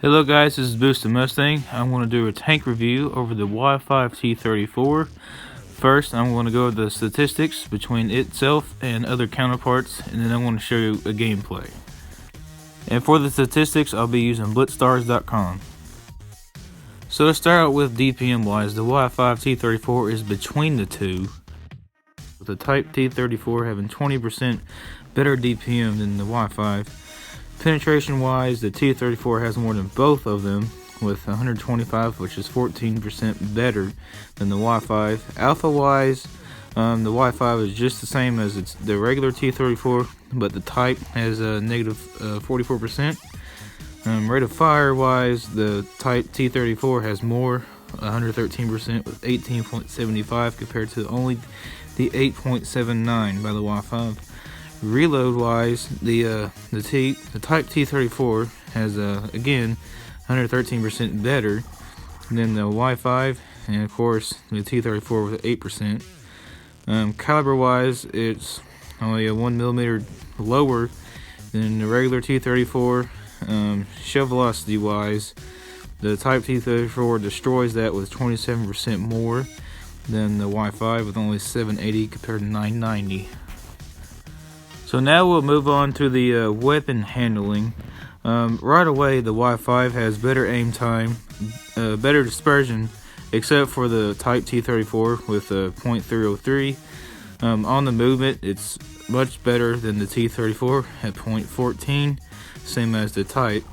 Hello guys, this is Boost the Mustang. I'm going to do a tank review over the Y5 T-34. First, I'm going to go over the statistics between itself and other counterparts, and then I'm going to show you a gameplay. And for the statistics, I'll be using blitzstars.com. So to start out with DPM wise, the Y5 T-34 is between the two, with the Type T-34 having 20% better DPM than the Y5. Penetration wise, the T-34 has more than both of them with 125, which is 14% better than the Y5. Alpha wise, the Y5 is just the same as the regular T-34, but the Type has a negative 44%. Rate of fire wise, the Type T-34 has more, 113% with 18.75 compared to only the 8.79 by the Y5. Reload wise, the Type T-34 has again 113% better than the Y5, and of course the T-34 with 8%. Caliber wise, it's only a 1mm lower than the regular T-34. Shell velocity wise, the Type T-34 destroys that with 27% more than the Y5 with only 780 compared to 990. So now we'll move on to the weapon handling. Right away, the Y5 has better aim time, better dispersion, except for the Type T-34 with .303. On the movement, it's much better than the T-34 at .14, same as the Type.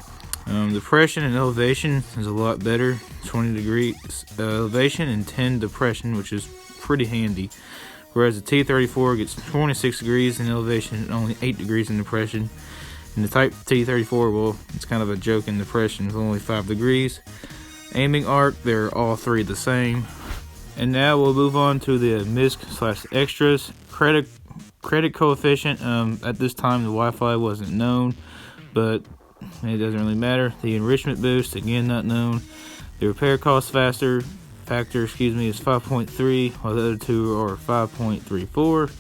Depression and elevation is a lot better, 20 degrees elevation and 10 depression, which is pretty handy. Whereas the T-34 gets 26 degrees in elevation and only 8 degrees in depression. And the Type T-34, well, it's kind of a joke in depression, it's only 5 degrees. Aiming arc, they're all three the same. And now we'll move on to the MISC/extras. Credit coefficient, at this time the Wi-Fi wasn't known, but it doesn't really matter. The enrichment boost, again not known. The repair cost factor is 5.3, while the other two are 5.34.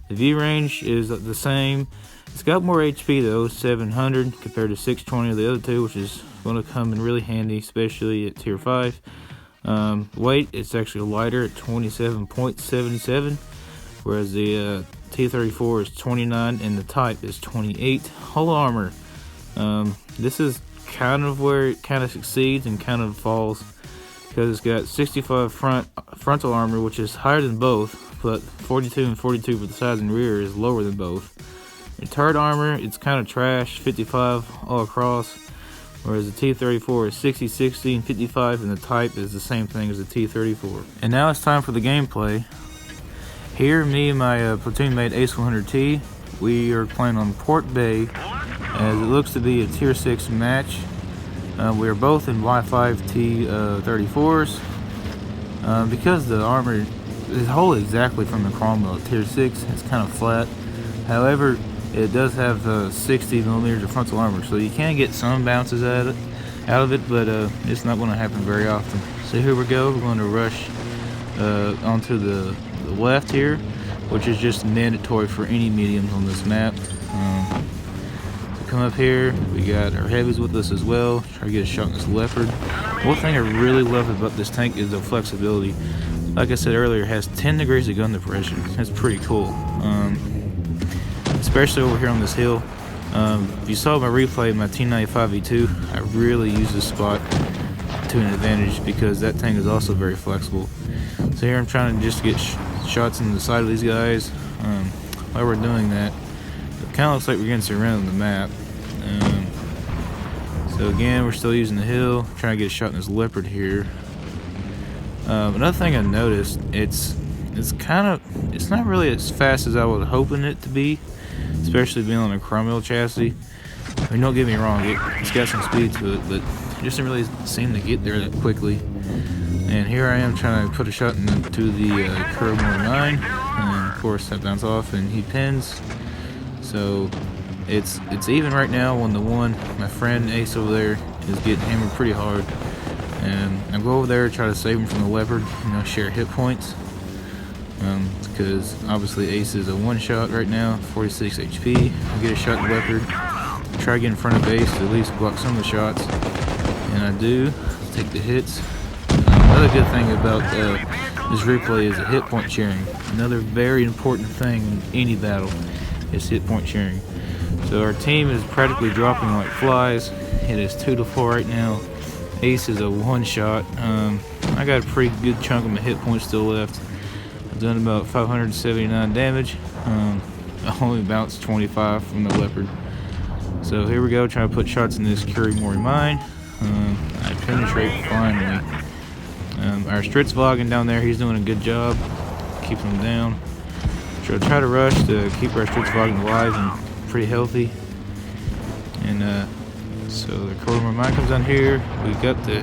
The view range is the same. It's got more HP though, 700 compared to 620 of the other two, which is going to come in really handy, especially at tier 5. Weight, it's actually lighter at 27.77, whereas the T-34 is 29 and the Type is 28. Hull armor, this is kind of where it kind of succeeds and kind of falls, because it's got 65 frontal armor, which is higher than both, but 42 and 42 for the sides and rear is lower than both. The turret armor, it's kind of trash, 55 all across, whereas the T-34 is 60, 60, and 55, and the Type is the same thing as the T-34. And now it's time for the gameplay. Here, me and my platoon mate Ace 100T, we are playing on Port Bay, as it looks to be a tier 6 match. We are both in Y5 T-34s. Because the armor is whole exactly from the Cromwell tier 6, it's kind of flat. However, it does have 60mm of frontal armor, so you can get some bounces out of it, but it's not going to happen very often. So here we go. We're going to rush onto the left here, which is just mandatory for any mediums on this map. Come up here, we got our heavies with us as well. Try to get a shot in this Leopard. One thing I really love about this tank is the flexibility. Like I said earlier, it has 10 degrees of gun depression. That's pretty cool, especially over here on this hill. If you saw my replay of my T-95 V2, I really use this spot to an advantage because that tank is also very flexible. So here I'm trying to just get shots in the side of these guys. While we're doing that, it kind of looks like we're getting surrounded on the map. So again, we're still using the hill, trying to get a shot in this Leopard here. Another thing I noticed, it's not really as fast as I was hoping it to be, especially being on a Cromwell chassis. I mean, don't get me wrong, it's got some speed to it, but it just didn't really seem to get there that quickly. And here I am trying to put a shot into the Curve 9, and of course that bounced off and he pins. So it's even right now. 1-1. My friend Ace over there is getting hammered pretty hard, and I go over there try to save him from the Leopard, share hit points, because obviously Ace is a one-shot right now, 46 HP. I get a shot in the Leopard, try to get in front of Ace to at least block some of the shots. and I do take the hits. Another good thing about this replay is the hit point sharing. Another very important thing in any battle is hit point sharing. So our team is practically dropping like flies. It is 2-4 right now. Ace is a one shot. I got a pretty good chunk of my hit points still left. I've done about 579 damage. I only bounced 25 from the leopard. So here we go, trying to put shots in this Curie-Mori mine. I penetrate finally. Our Stritzwagen down there, he's doing a good job. Keeps him down. So try to rush to keep our Stritzwagen alive and pretty healthy. And so the Curie-Mori mine comes down here. We got the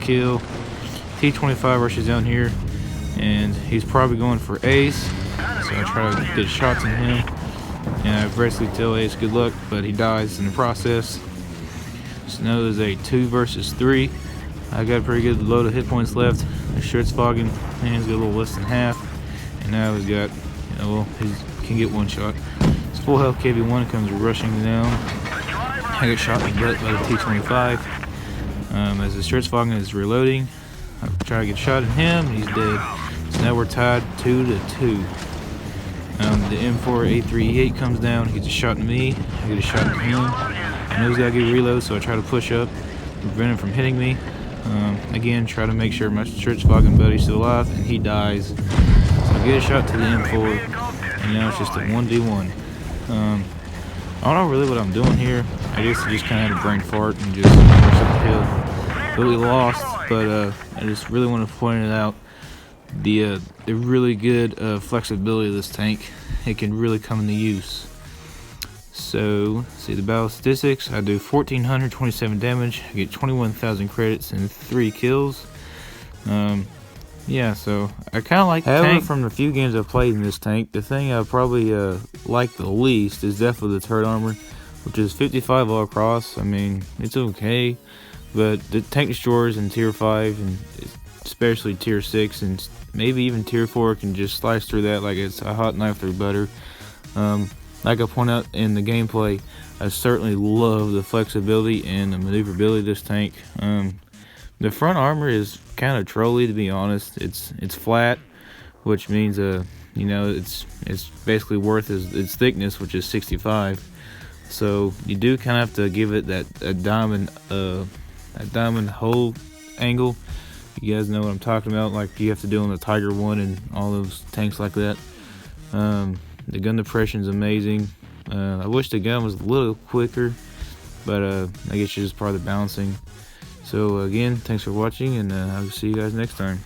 kill. T-34 rushes down here, and he's probably going for Ace. So I try to get shots in him. And I aggressively tell Ace good luck, but he dies in the process. So now there's a 2 versus 3. I got a pretty good load of hit points left. The Stritzwagen, and he's got a little less than half. And now he's got, well, he can get one shot. His full health KV1 comes rushing down. I get shot in the butt by the T-25. As the Stritzwagen is reloading, I try to get shot at him, and he's dead. So now we're tied 2-2. The M4A3E8 comes down, he gets a shot at me, I get a shot at him. I know he's got to get reload, so I try to push up, prevent him from hitting me. Again, try to make sure my Stritzwagen buddy's still alive, and he dies. So I get a shot to the M4, and now it's just a 1v1. I don't know really what I'm doing here. I guess I just kind of had a brain fart and just rushed up the hill. But we lost, but I just really want to point it out. The really good flexibility of this tank. It can really come into use. So, see the battle statistics. I do 1,427 damage. I get 21,000 credits and 3 kills. Yeah, so I kind of like the tank. From the few games I've played in this tank, the thing I probably like the least is definitely the turret armor, which is 55 all across. I mean, it's okay, but the tank destroyers in tier 5 and especially tier 6 and maybe even tier 4 can just slice through that like it's a hot knife through butter. Like I point out in the gameplay, I certainly love the flexibility and the maneuverability of this tank. The front armor is kind of trolly, to be honest. It's flat, which means you know, it's basically worth its thickness, which is 65. So you do kind of have to give it that diamond hole angle. You guys know what I'm talking about, like you have to do on the Tiger 1 and all those tanks like that. The gun depression is amazing. I wish the gun was a little quicker, but I guess it's just part of the balancing. So again, thanks for watching, and I'll see you guys next time.